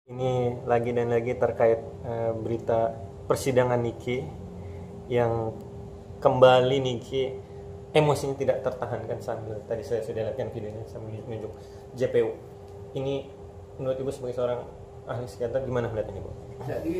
Ini lagi dan lagi terkait berita persidangan Niki yang kembali Niki emosinya tidak tertahankan sambil tadi saya sudah lihatkan videonya sambil menunjuk JPU. Ini menurut Ibu sebagai seorang ahli psikiater gimana melihatnya Ibu? Jadi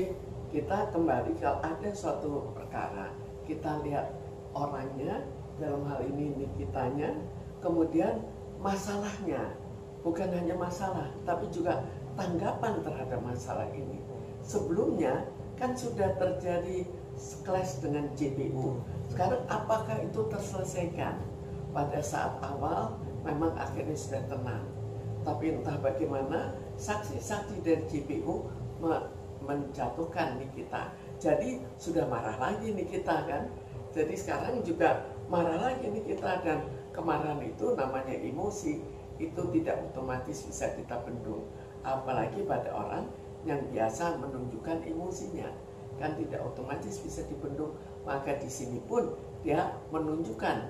kita kembali kalau ada suatu perkara, kita lihat orangnya, dalam hal ini Nikitanya, kemudian masalahnya, bukan hanya masalah, tapi juga tanggapan terhadap masalah ini. Sebelumnya kan sudah terjadi clash dengan JPU. Sekarang apakah itu terselesaikan? Pada saat awal memang akhirnya sudah tenang. Tapi entah bagaimana saksi-saksi dari JPU menjatuhkan Nikita. Jadi sudah marah lagi Nikita kan. Jadi sekarang juga marah lagi Nikita, dan kemarahan itu namanya emosi, itu tidak otomatis bisa kita bendung. Apalagi pada orang yang biasa menunjukkan emosinya, kan tidak otomatis bisa dibendung. Maka di sini pun dia menunjukkan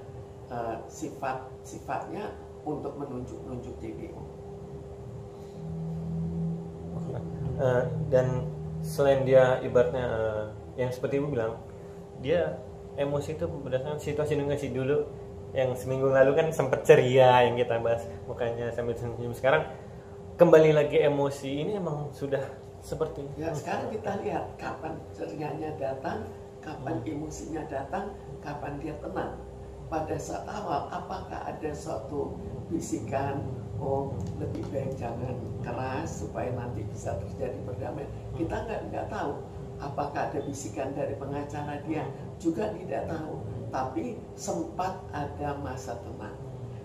sifat-sifatnya untuk menunjuk JPU. Dan selain dia ibaratnya yang seperti Ibu bilang, dia emosi itu berdasarkan situasi dulu yang seminggu lalu kan sempat ceria yang kita bahas, mukanya sambil senyum. Sekarang kembali lagi emosi, ini emang sudah seperti ya. Sekarang kita lihat kapan cerianya datang, kapan emosinya datang, kapan dia tenang. Pada saat awal apakah ada suatu bisikan, oh lebih baik jangan keras supaya nanti bisa terjadi perdamaian? Kita nggak tahu. Apakah ada bisikan dari pengacara, dia juga tidak tahu. Tapi sempat ada masa tenang.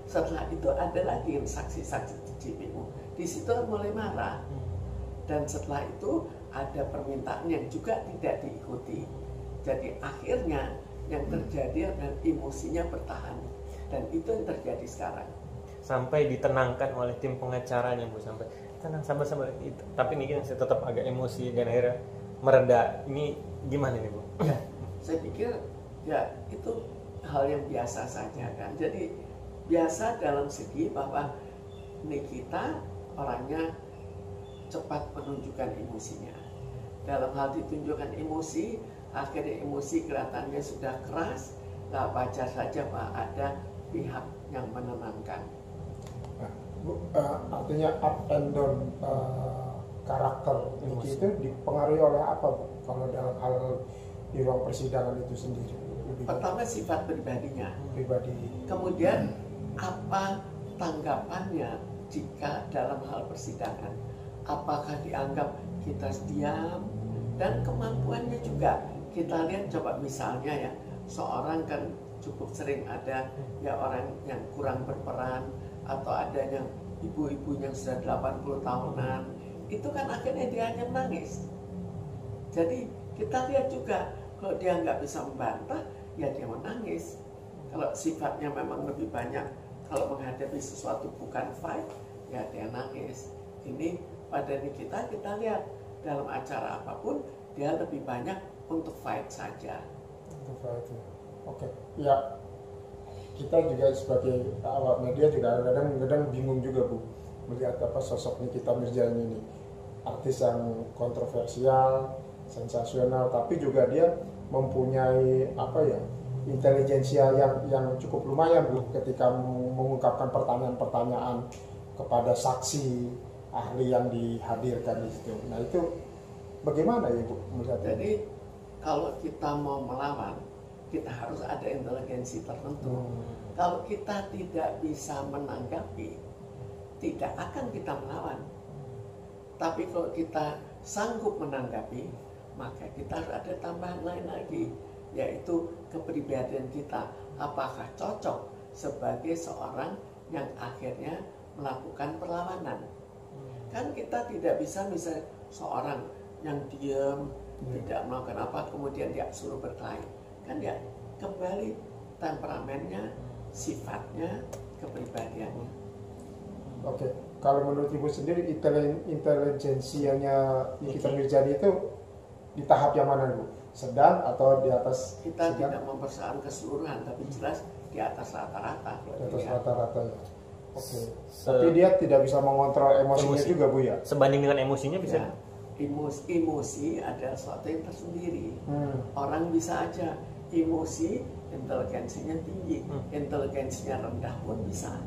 Setelah itu ada lagi yang saksi-saksi di JPU. Di situ mulai marah. Dan setelah itu ada permintaan yang juga tidak diikuti. Jadi akhirnya yang terjadi adalah emosinya bertahan. Dan itu yang terjadi sekarang. Sampai ditenangkan oleh tim pengacaranya Bu, sampai tenang sabar-sabar. Tapi ini kan saya tetap agak emosi dan akhirnya mereda. Ini gimana nih Bu? Ya, saya pikir ya itu hal yang biasa saja kan. Jadi biasa dalam segi bahwa Nikita orangnya cepat menunjukkan emosinya. Dalam hal ditunjukkan emosi, akhirnya emosi kelihatannya sudah keras, nggak wajar saja Pak ada pihak yang menenangkan. Nah, Bu, artinya up and down karakter Niki itu dipengaruhi oleh apa Bu? Kalau dalam hal di ruang persidangan itu sendiri? Pertama sifat pribadinya. Pribadi. Kemudian apa tanggapannya jika dalam hal persidangan? Apakah dianggap kita diam? Dan kemampuannya juga. Kita lihat coba misalnya ya, seorang kan cukup sering ada ya orang yang kurang berperan, atau ada yang ibu-ibu yang sudah 80 tahunan, itu kan akhirnya dia hanya menangis. Jadi kita lihat juga kalau dia nggak bisa membantah, ya dia menangis. Kalau sifatnya memang lebih banyak, kalau menghadapi sesuatu bukan fight, ya dia nangis. Ini pada Nikita kita lihat dalam acara apapun dia lebih banyak untuk fight saja. Untuk fight ya. Oke. Ya, kita juga sebagai awak media juga kadang-kadang bingung juga Bu melihat apa sosok Nikita Mirzani ini, artis yang kontroversial, sensasional, tapi juga dia mempunyai apa ya, intelijensia yang cukup lumayan Bu ketika mengungkapkan pertanyaan-pertanyaan kepada saksi ahli yang dihadirkan di situ. Nah itu bagaimana ya Bu melihat? Jadi kalau kita mau melawan, kita harus ada inteligensi tertentu. Kalau kita tidak bisa menanggapi, tidak akan kita melawan. Tapi kalau kita sanggup menanggapi, maka kita harus ada tambahan lain lagi, yaitu kepribadian kita. Apakah cocok sebagai seorang yang akhirnya melakukan perlawanan? Kan kita tidak bisa misalnya seorang yang diam, tidak melakukan apa, kemudian dia suruh berkelahi. Kan dia kembali temperamennya, sifatnya, kepribadiannya. Oke, kalau menurut Ibu sendiri intelijensianya Nikita Mirzani itu di tahap yang mana Bu? Sedang atau di atas? Kita sedang? tidak mempersoalkan keseluruhan, tapi jelas di atas rata-rata. Di atas rata-rata ya. Oke. Se- Tapi dia tidak bisa mengontrol emosinya Emosi. juga Bu ya. sebanding dengan emosinya bisa. Ya, emosi adalah sesuatu yang tersendiri. Orang bisa aja emosi, inteligensinya tinggi, inteligensinya rendah pun bisa.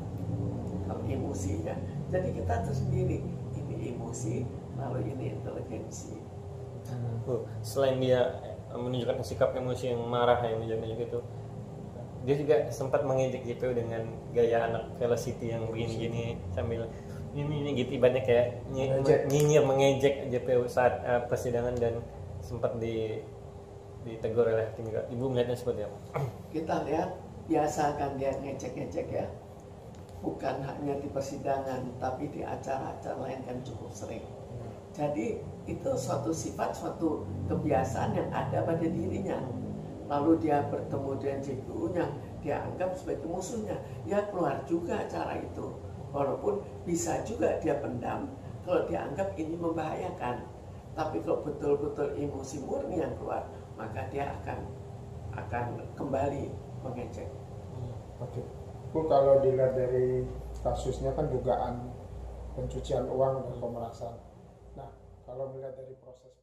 Kalau emosi ya, jadi kita tersendiri. Ini emosi, lalu ini inteligensi. Selain dia menunjukkan sikap emosi yang marah yang menunjukkan gitu, dia juga sempat mengejek JPU dengan gaya anak Velocity yang begini-gini sambil ini gitu, ibaratnya kayak Mengejek. nyinyir mengejek JPU saat persidangan, dan sempat ditegur oleh hakim juga. Ibu melihatnya seperti apa? Kita lihat biasa kan dia ngecek-ngecek ya, bukan hanya di persidangan tapi di acara-acara lain kan cukup sering. Jadi itu suatu sifat, suatu kebiasaan yang ada pada dirinya. Lalu dia bertemu dengan JPU-nya, dia anggap sebagai musuhnya, ya keluar juga acara itu. Walaupun bisa juga dia pendam kalau dia anggap ini membahayakan. Tapi kalau betul-betul emosi murni yang keluar, maka dia akan kembali mengejek. Oke. Bu, kalau dilihat dari kasusnya kan dugaan pencucian uang dan pemerasan. Nah, kalau melihat dari proses